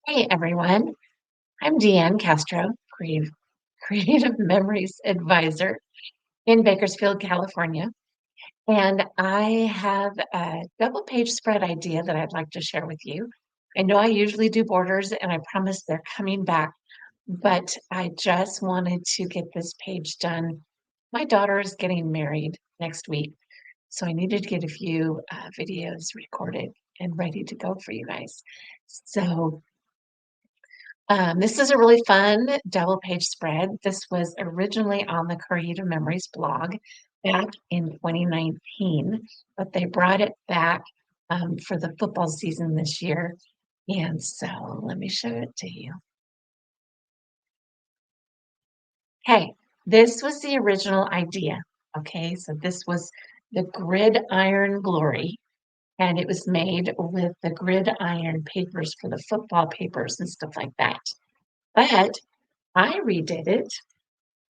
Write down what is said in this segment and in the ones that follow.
Hey everyone, I'm Deanne Castro, Creative Memories Advisor in Bakersfield, California. And I have a double page spread idea that I'd like to share with you. I know I usually do borders and I promise they're coming back, but I just wanted to get this page done. My daughter is getting married next week, so I needed to get a few videos recorded and ready to go for you guys. So this is a really fun double page spread. This was originally on the Creative Memories blog back in 2019, but they brought it back for the football season this year. And so let me show it to you. Hey, this was the original idea. Okay, so this was the Gridiron Glory, and it was made with the gridiron papers for the football papers and stuff like that. But I redid it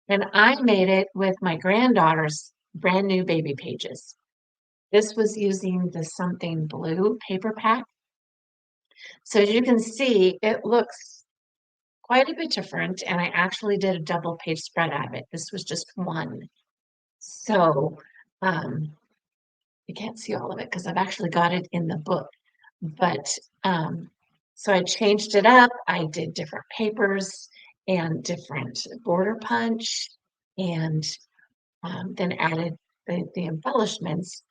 and I made it with my granddaughter's brand new baby pages. This was using the Something Blue paper pack. So as you can see, it looks quite a bit different. And I actually did a double page spread out of it. This was just one. So you can't see all of it because I've actually got it in the book. But so I changed it up. I did different papers and different border punch and then added the embellishments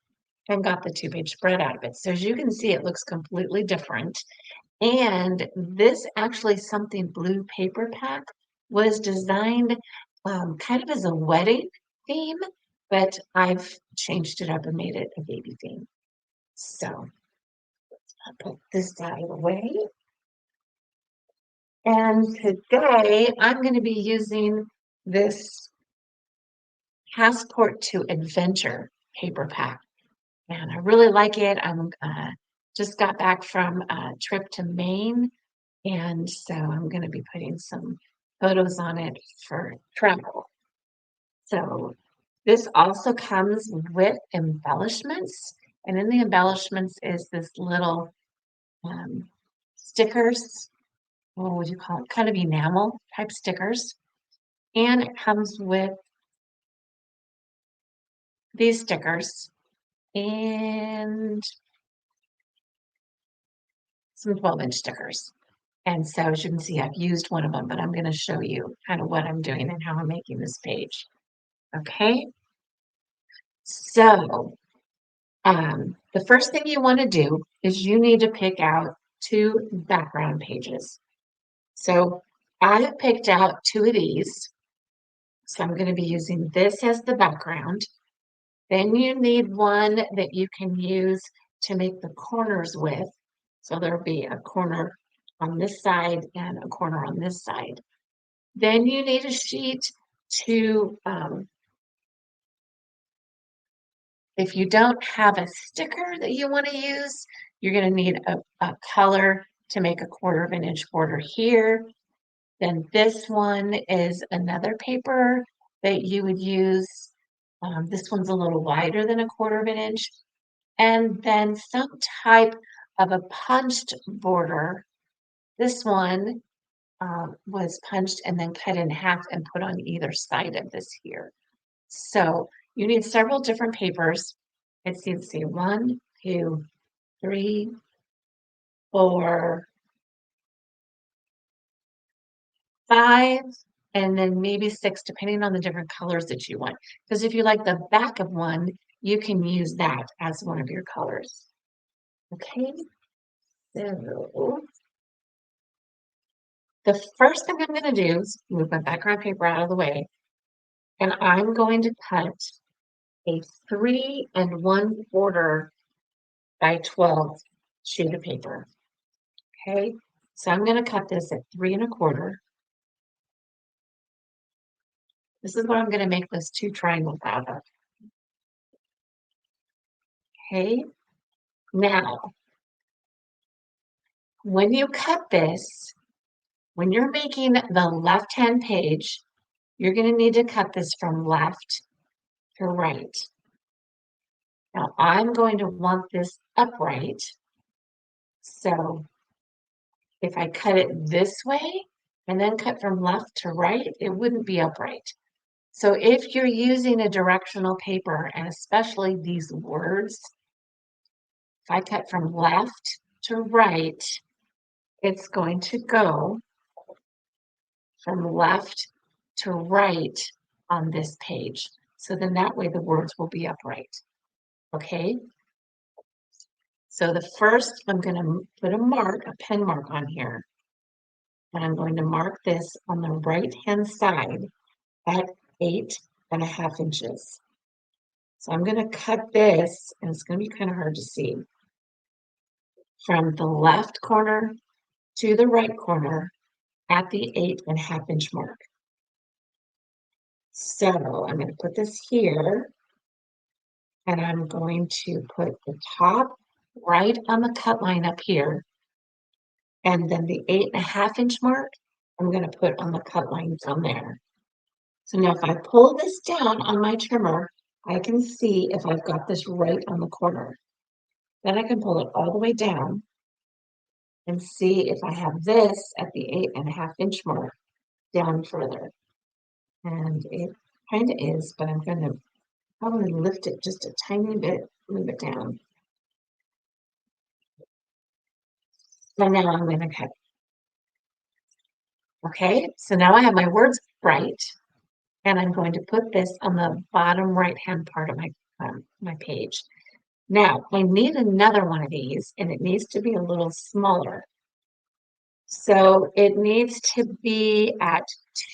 and got the two-page spread out of it. So as you can see, it looks completely different. And this actually Something Blue paper pack was designed kind of as a wedding theme, but I've changed it up and made it a baby theme. So I'll put this out of the way. And today I'm going to be using this Passport to Adventure paper pack. And I really like it. I'm just got back from a trip to Maine, and so I'm going to be putting some photos on it for travel. So this also comes with embellishments, and in the embellishments is this little stickers. What would you call it? Kind of enamel type stickers, and it comes with these stickers and some 12-inch stickers. And so as you can see, I've used one of them, but I'm going to show you kind of what I'm doing and how I'm making this page. Okay, so the first thing you want to do is you need to pick out two background pages. So I have picked out two of these. So I'm going to be using this as the background. Then you need one that you can use to make the corners with. So there'll be a corner on this side and a corner on this side. Then you need a sheet to, if you don't have a sticker that you want to use, you're going to need a color to make a 1/4 of an inch border here. Then this one is another paper that you would use. This one's a little wider than a 1/4 of an inch. And then some type of a punched border. This one was punched and then cut in half and put on either side of this here. So you need several different papers. Let's see, 1, 2, 3, 4, 5, and then maybe 6, depending on the different colors that you want. Because if you like the back of one, you can use that as one of your colors. Okay, so the first thing I'm going to do is move my background paper out of the way, and I'm going to cut a 3 1/4 by 12 sheet of paper. Okay, so I'm going to cut this at 3 1/4. This is what I'm going to make those two triangles out of. Okay, now when you cut this, when you're making the left-hand page, you're going to need to cut this from left to right. Now I'm going to want this upright. So If I cut it this way and then cut from left to right, it wouldn't be upright. So if you're using a directional paper, and especially these words, if I cut from left to right, it's going to go from left to right on this page. So then that way the words will be upright. Okay? So the first, I'm going to put a mark, a pen mark on here. And I'm going to mark this on the right-hand side at 8.5 inches. So I'm going to cut this, and it's going to be kind of hard to see, from the left corner to the right corner at the 8.5 inch mark. So I'm going to put this here, and I'm going to put the top right on the cut line up here, and then the 8.5 inch mark, I'm going to put on the cut line down there. So now if I pull this down on my trimmer, I can see if I've got this right on the corner. Then I can pull it all the way down and see if I have this at the 8.5 inch mark down further. And it kind of is, but I'm going to probably lift it just a tiny bit, move it down. So now I'm going to cut. Okay, so now I have my words right, and I'm going to put this on the bottom right-hand part of my page. Now, I need another one of these, and it needs to be a little smaller. So it needs to be at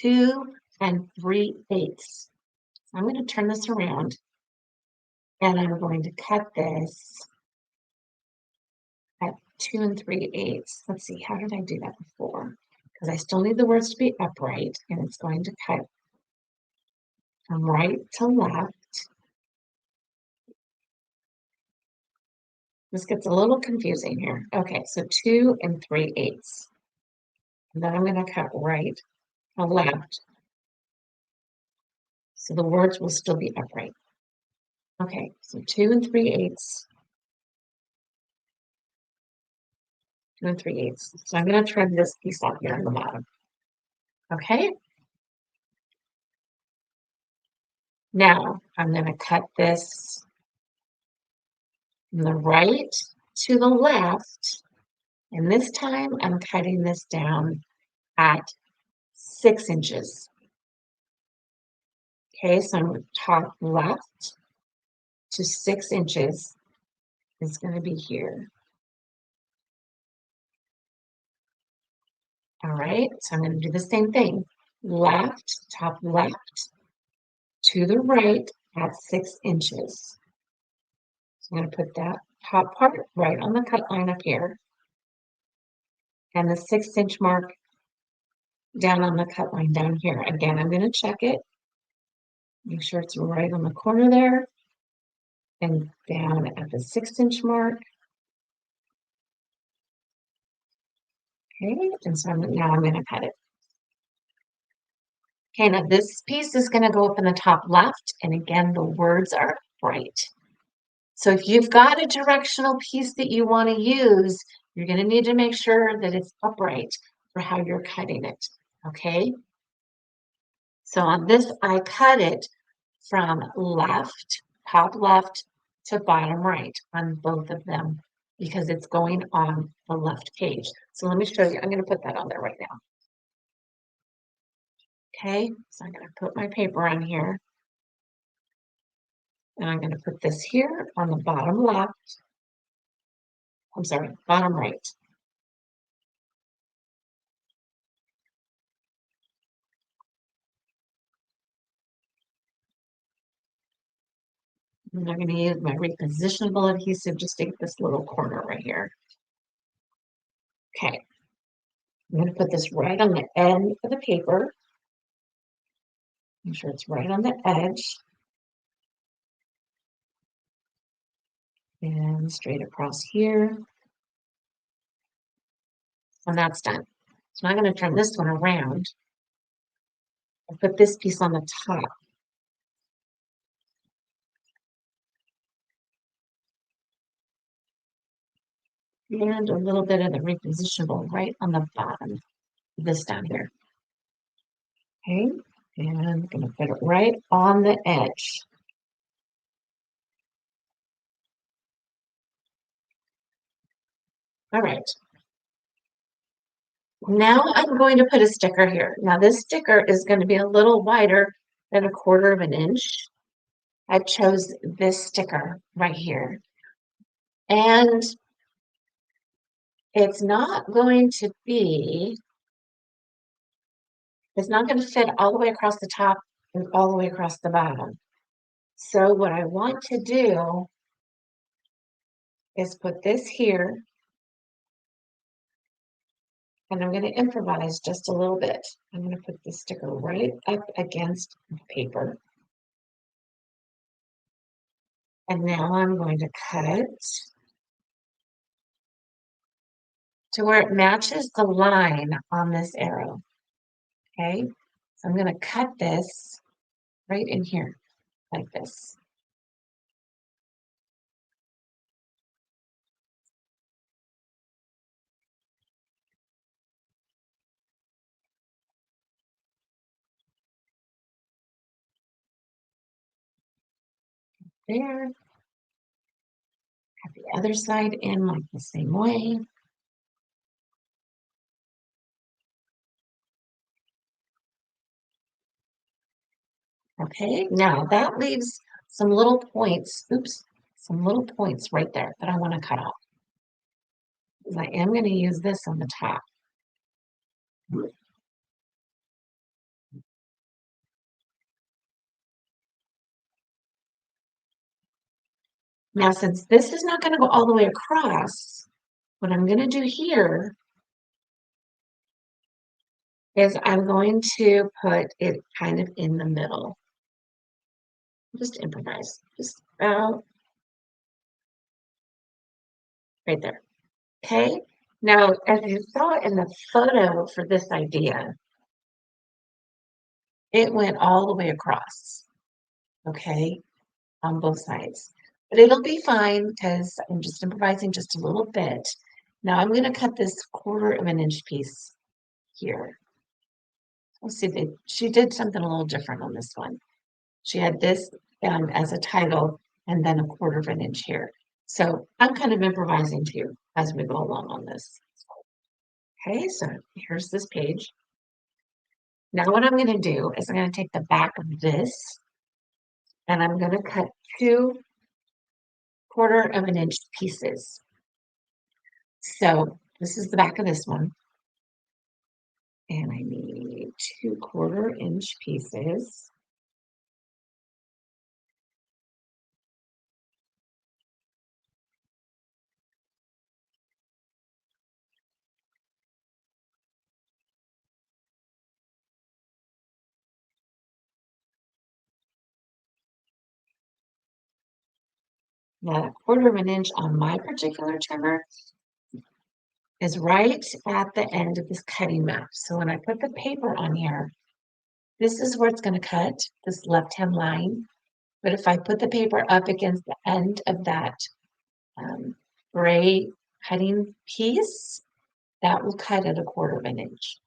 2 3/8. So I'm going to turn this around, and I'm going to cut this at 2 3/8. Let's see, how did I do that before? Because I still need the words to be upright, and it's going to cut from right to left. This gets a little confusing here. Okay, so 2 3/8. And then I'm going to cut right to left. So the words will still be upright. Okay, so 2 3/8. 2 3/8. So I'm going to trim this piece off here on the bottom. Okay. Now I'm going to cut this from the right to the left. And this time I'm cutting this down at 6 inches. Okay, so I'm top left to 6 inches is going to be here. All right, so I'm going to do the same thing. Left, top left to the right at 6 inches. So I'm going to put that top part right on the cut line up here, and the 6 inch mark down on the cut line down here. Again, I'm going to check it, make sure it's right on the corner there, and down at the 6 inch mark. Okay, and so now I'm going to cut it. Okay, now this piece is going to go up in the top left, and again, the words are right. So if you've got a directional piece that you want to use, you're going to need to make sure that it's upright for how you're cutting it, okay? So on this, I cut it from left, top left to bottom right on both of them because it's going on the left page. So let me show you. I'm going to put that on there right now. Okay, so I'm going to put my paper on here. And I'm going to put this here on the bottom left. I'm sorry, bottom right. And I'm going to use my repositionable adhesive just to get this little corner right here. Okay. I'm going to put this right on the end of the paper. Make sure it's right on the edge. And straight across here. And that's done. So I'm going to turn this one around and put this piece on the top. and a little bit of the repositionable right on the bottom of this down here. Okay, and I'm going to put it right on the edge. All right. Now I'm going to put a sticker here. Now this sticker is going to be a little wider than 1/4 of an inch. I chose this sticker right here. And it's not going to be, it's not going to fit all the way across the top and all the way across the bottom. So what I want to do is put this here, and I'm going to improvise just a little bit. I'm going to put the sticker right up against the paper. And now I'm going to cut to where it matches the line on this arrow. Okay, so I'm going to cut this right in here like this. There. Cut the other side in like the same way. Okay, now that leaves some little points, oops, some little points right there that I want to cut off. Because I am going to use this on the top. Now, since this is not going to go all the way across, what I'm going to do here is I'm going to put it kind of in the middle. Just improvise, just about right there. Okay, now as you saw in the photo for this idea, it went all the way across, okay, on both sides. But it'll be fine because I'm just improvising just a little bit. Now I'm going to cut this 1/4 of an inch piece here. Let's see, she did something a little different on this one. She had this as a title and then 1/4 of an inch here. So I'm kind of improvising too as we go along on this. Okay, so here's this page. Now what I'm going to do is I'm going to take the back of this and I'm going to cut 2 1/4 of an inch pieces. So this is the back of this one. And I need 2 1/4 inch pieces. Now, 1/4 of an inch on my particular trimmer is right at the end of this cutting map. So when I put the paper on here, this is where it's going to cut, this left-hand line. But if I put the paper up against the end of that gray cutting piece, that will cut at 1/4 of an inch.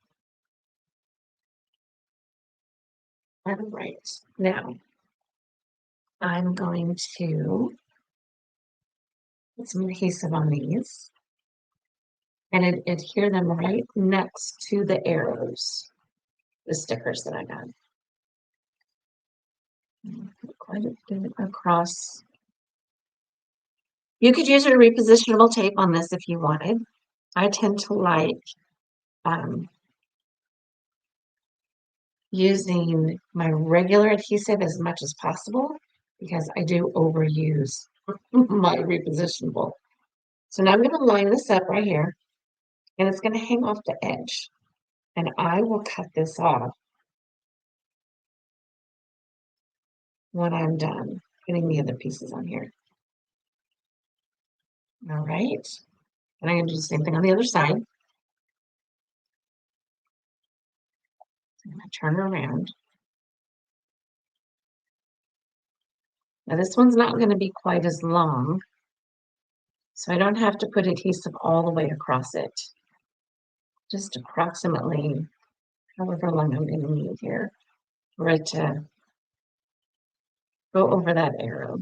All right, now I'm going to put some adhesive on these and adhere them right next to the arrows, the stickers that I got. Put quite a bit across. You could use your repositionable tape on this if you wanted. I tend to like using my regular adhesive as much as possible because I do overuse my repositionable. So now I'm going to line this up right here and it's going to hang off the edge. And I will cut this off when I'm done putting the other pieces on here. All right. And I'm going to do the same thing on the other side. I'm going to turn it around. Now this one's not going to be quite as long. So I don't have to put adhesive all the way across it. Just approximately however long I'm going to need here for it to go over that arrow.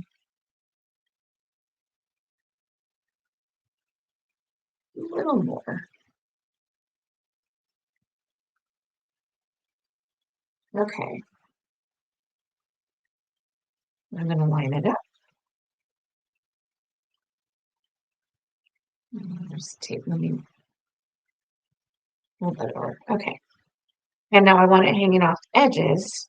A little more. Okay. I'm going to line it up. There's tape. Let me hold that over. Okay. And now I want it hanging off the edges,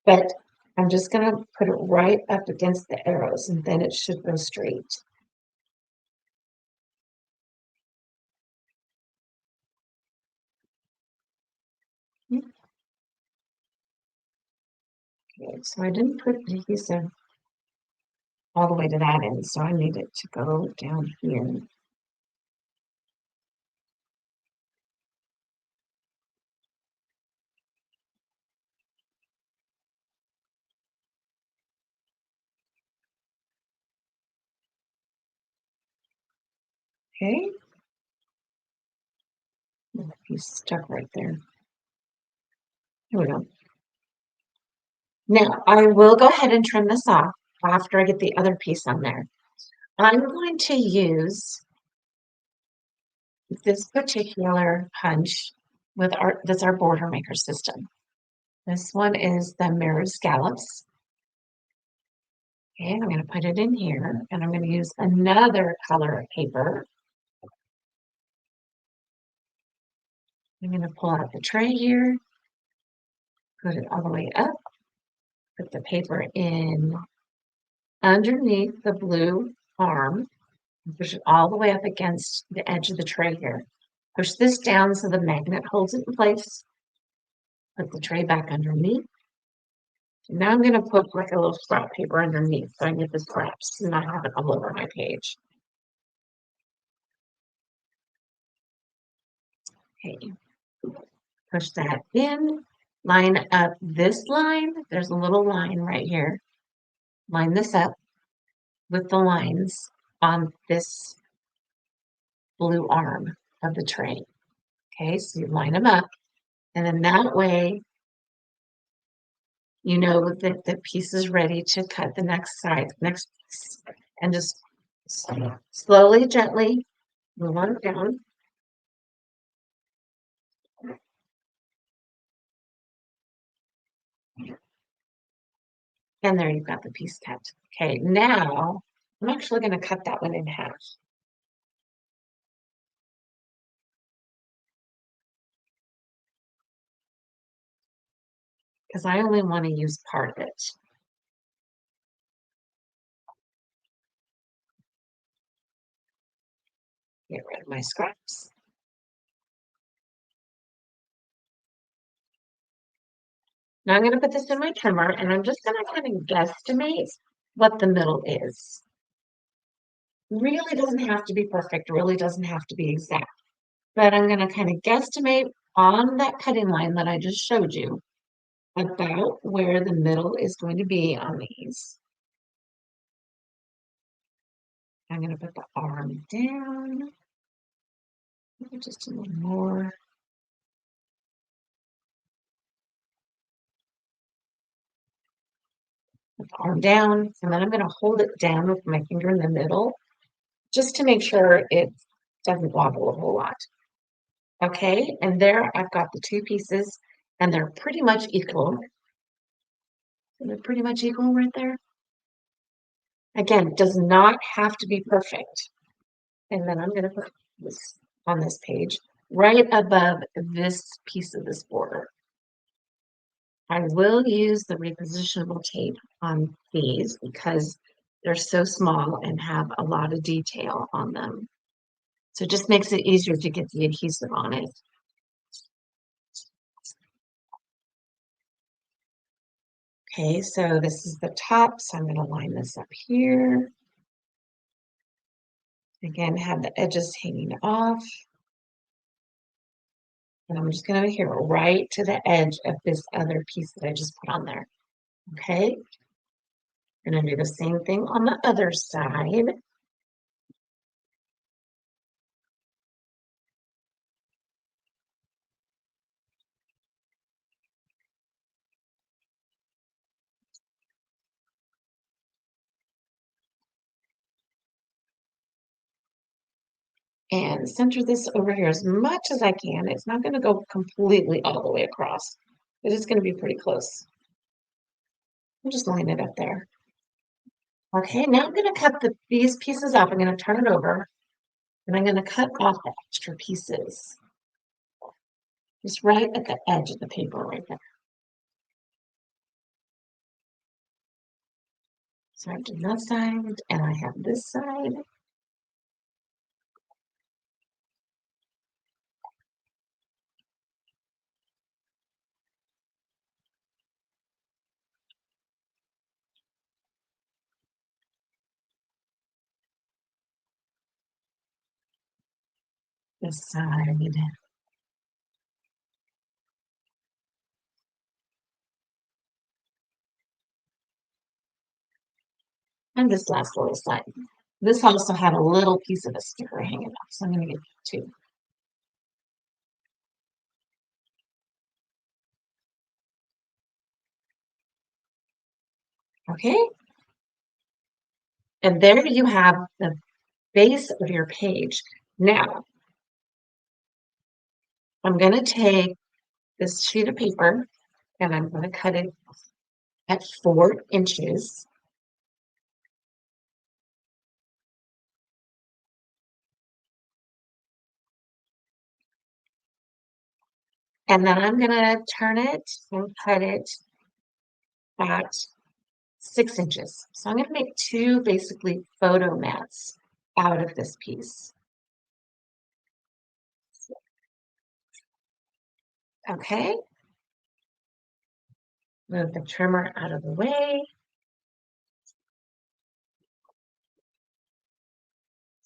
but I'm just going to put it right up against the arrows, and then it should go straight. Okay, so I didn't put adhesive all the way to that end, so I need it to go down here. Okay. He's stuck right there. Here we go. Now, I will go ahead and trim this off after I get the other piece on there. I'm going to use this particular punch with that's our border maker system. This one is the mirror scallops. Okay, I'm going to put it in here, and I'm going to use another color of paper. I'm going to pull out the tray here, put it all the way up, put the paper in underneath the blue arm, push it all the way up against the edge of the tray here. Push this down so the magnet holds it in place. Put the tray back underneath. Now I'm going to put like a little scrap paper underneath so I can get the scraps and not have it all over my page. Okay, push that in, line up this line. There's a little line right here. Line this up with the lines on this blue arm of the tray. Okay, so you line them up, and then that way you know that the piece is ready to cut the next side, next piece, and just slowly, gently move on down. And there you've got the piece cut. Okay, now I'm actually going to cut that one in half. Because I only want to use part of it. Get rid of my scraps. Now I'm going to put this in my trimmer, and I'm just going to kind of guesstimate what the middle is. Really doesn't have to be perfect, really doesn't have to be exact. But I'm going to kind of guesstimate on that cutting line that I just showed you about where the middle is going to be on these. I'm going to put the arm down. Just a little more. Put the arm down, and then I'm going to hold it down with my finger in the middle just to make sure it doesn't wobble a whole lot. Okay, and there I've got the two pieces, and they're pretty much equal. They're pretty much equal right there. Again, does not have to be perfect. And then I'm going to put this on this page right above this piece of this border. I will use the repositionable tape on these because they're so small and have a lot of detail on them. So it just makes it easier to get the adhesive on it. Okay, so this is the top, so I'm going to line this up here. Again, have the edges hanging off. And I'm just going to adhere right to the edge of this other piece that I just put on there. Okay, I'm going to do the same thing on the other side. and center this over here as much as I can. It's not going to go completely all the way across. It is going to be pretty close. I'll just line it up there. Okay, now I'm going to cut these pieces off. I'm going to turn it over, and I'm going to cut off the extra pieces. Just right at the edge of the paper right there. So I've done that side, and I have this side. This side. And this last little side. This also had a little piece of a sticker hanging off, so I'm going to get two. Okay, and there you have the base of your page. Now, I'm going to take this sheet of paper and I'm going to cut it at 4 inches. And then I'm going to turn it and cut it at 6 inches. So I'm going to make 2 basically photo mats out of this piece. Okay. Move the trimmer out of the way.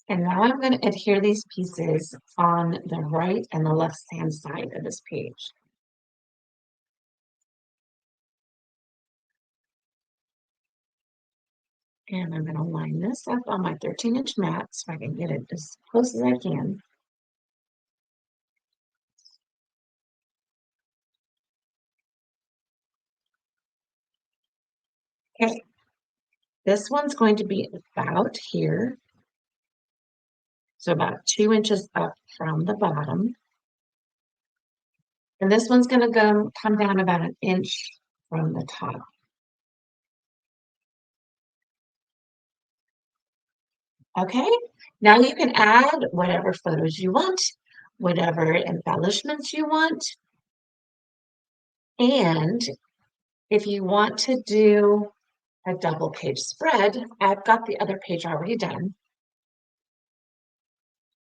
And now I'm going to adhere these pieces on the right and the left hand side of this page. And I'm going to line this up on my 13-inch mat so I can get it as close as I can. Okay, this one's going to be about here. So about 2 inches up from the bottom. And this one's going to come down about 1 inch from the top. Okay, now you can add whatever photos you want, whatever embellishments you want. And if you want to do a double page spread, I've got the other page already done.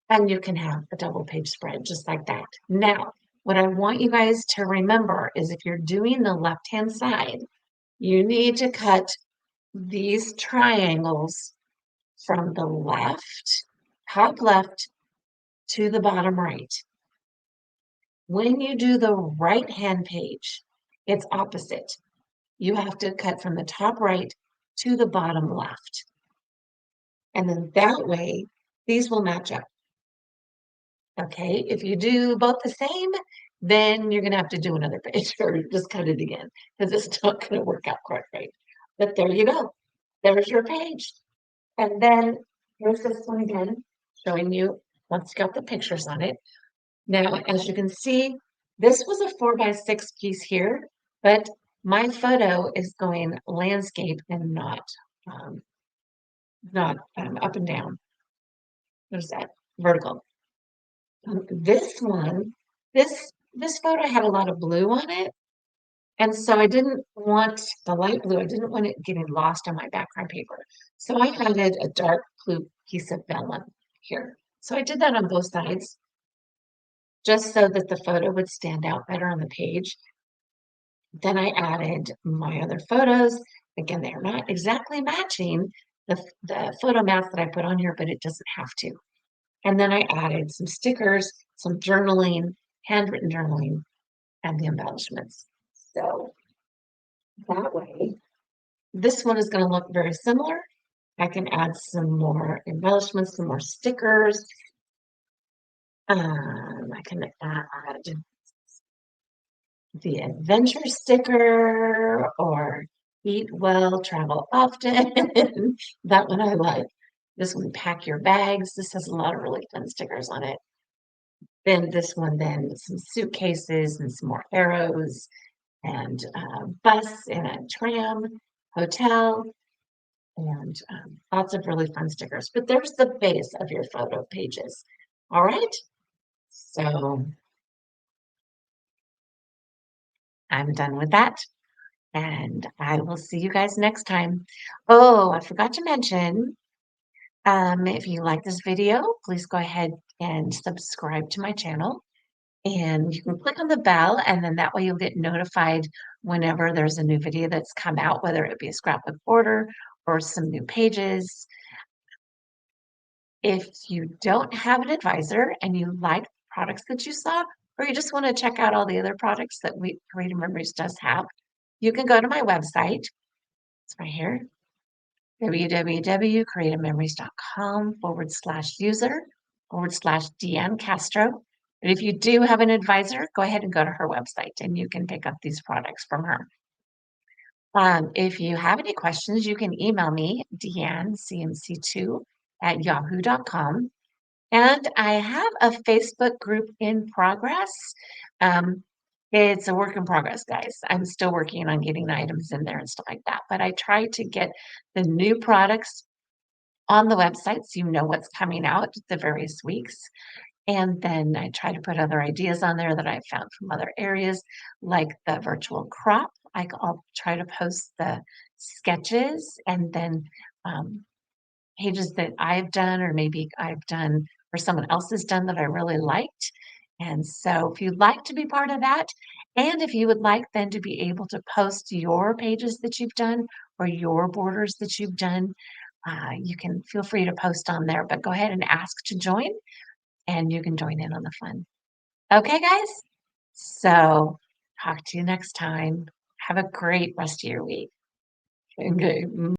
And you can have a double page spread just like that. Now, what I want you guys to remember is if you're doing the left-hand side, you need to cut these triangles from the left, top left, to the bottom right. When you do the right-hand page, it's opposite. You have to cut from the top right to the bottom left. And then that way, these will match up. Okay, if you do both the same, then you're going to have to do another page or just cut it again because it's not going to work out quite right. But there you go. There's your page. And then here's this one again, showing you once you got the pictures on it. Now, as you can see, this was a 4x6 piece here, but my photo is going landscape and not up and down. What is that? Vertical. This one, this photo had a lot of blue on it, and so I didn't want the light blue. I didn't want it getting lost on my background paper. So I added a dark blue piece of vellum here. So I did that on both sides, just so that the photo would stand out better on the page. Then I added my other photos. Again, they're not exactly matching the photo mats that I put on here, but it doesn't have to. And then I added some stickers, some journaling, handwritten journaling, and the embellishments. So that way, this one is going to look very similar. I can add some more embellishments, some more stickers. I can add the adventure sticker or eat well, travel often. That one I like. This one, pack your bags. This has a lot of really fun stickers on it. Then this one, then some suitcases and some more arrows and a bus and a tram, hotel, and lots of really fun stickers. But there's the base of your photo pages. All right. So I'm done with that. And I will see you guys next time. Oh, I forgot to mention, if you like this video, please go ahead and subscribe to my channel. And you can click on the bell, and then that way you'll get notified whenever there's a new video that's come out, whether it be a scrapbook order or some new pages. If you don't have an advisor and you like products that you saw, or you just want to check out all the other products that Creative Memories does have, you can go to my website. It's right here, www.creativememoriescom/user/Deanne Castro. But if you do have an advisor, go ahead and go to her website and you can pick up these products from her. If you have any questions, you can email me, deannecmc2@yahoo.com. And I have a Facebook group in progress. Um, it's a work in progress, guys. I'm still working on getting items in there and stuff like that. But I try to get the new products on the website so you know what's coming out the various weeks. And then I try to put other ideas on there that I found from other areas, like the virtual crop. I'll try to post the sketches and then pages that I've done, or maybe I've done, or someone else has done that I really liked. And so if you'd like to be part of that, and if you would like then to be able to post your pages that you've done or your borders that you've done, you can feel free to post on there, but go ahead and ask to join and you can join in on the fun. Okay, guys? So talk to you next time. Have a great rest of your week. Okay.